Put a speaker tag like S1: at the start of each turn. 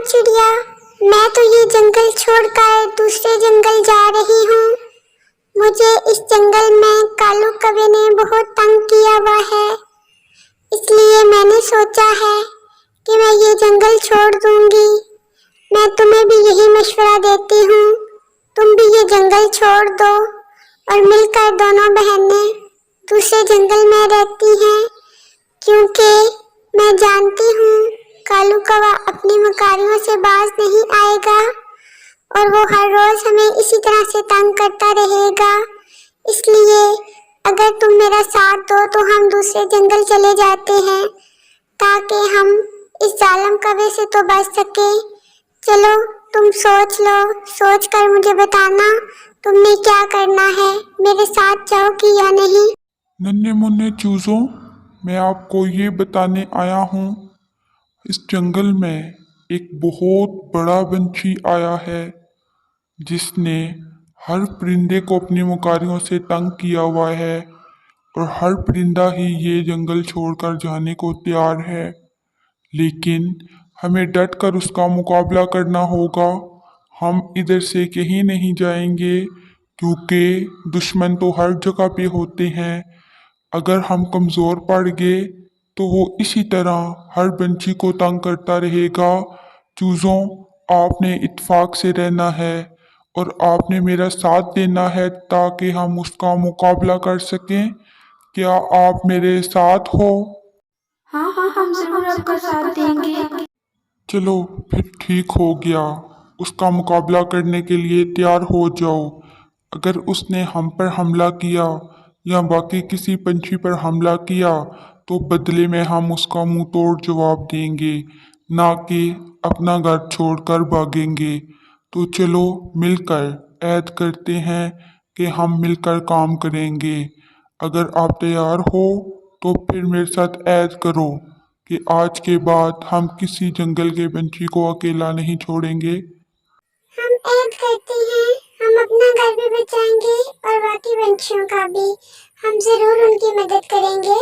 S1: चिड़िया, मैं तो ये जंगल छोड़कर दूसरे जंगल जा रही हूँ। मुझे इस जंगल में कालू कौवे ने बहुत तंग किया हुआ है, इसलिए मैंने सोचा है कि मैं ये जंगल छोड़ दूंगी। मैं तुम्हें भी यही मशवरा देती हूँ, तुम भी ये जंगल छोड़ दो और मिलकर दोनों बहनें दूसरे जंगल में रहती हैं, क्योंकि मैं जानती हूँ कालू कौवा अपनी मकारियों से बाज नहीं आएगा और वो हर रोज हमें इसी तरह से तंग करता रहेगा। इसलिए अगर तुम मेरा साथ दो तो हम दूसरे जंगल चले जाते हैं, ताकि हम इस जालिम कौवे से तो बच सके। चलो तुम सोच लो, सोच कर मुझे बताना तुमने क्या करना है, मेरे साथ जाओगी या नहीं।
S2: नन्हे मुन्ने चूजों, मैं आपको ये बताने आया हूँ, इस जंगल में एक बहुत बड़ा पंछी आया है जिसने हर परिंदे को अपनी मुकारियों से तंग किया हुआ है और हर परिंदा ही ये जंगल छोड़कर जाने को तैयार है। लेकिन हमें डट कर उसका मुकाबला करना होगा। हम इधर से कहीं नहीं जाएंगे, क्योंकि दुश्मन तो हर जगह पे होते हैं। अगर हम कमज़ोर पड़ गए तो वो इसी तरह हर पंछी को तंग करता रहेगा। चूज़ों, आपने इत्तेफाक से रहना है और आपने मेरा साथ देना है ताकि हम उसका मुकाबला कर सकें। क्या आप मेरे साथ हो?
S3: हाँ हाँ, हम जरूर आपका साथ देंगे।
S2: चलो फिर ठीक हो गया, उसका मुकाबला करने के लिए तैयार हो जाओ। अगर उसने हम पर हमला किया या बाकी किसी पंछी पर हमला किया तो बदले में हम उसका मुंह तोड़ जवाब देंगे, ना कि अपना घर छोड़कर भागेंगे। तो चलो मिलकर ऐद करते हैं कि हम मिलकर काम करेंगे। अगर आप तैयार हो तो फिर मेरे साथ ऐद करो कि आज के बाद हम किसी जंगल के पंछी को अकेला नहीं छोड़ेंगे।
S1: हम ऐड करते हैं, हम अपना घर भी बचाएंगे और बाकी पंछियों का भी। हम जरूर उनकी मदद करेंगे।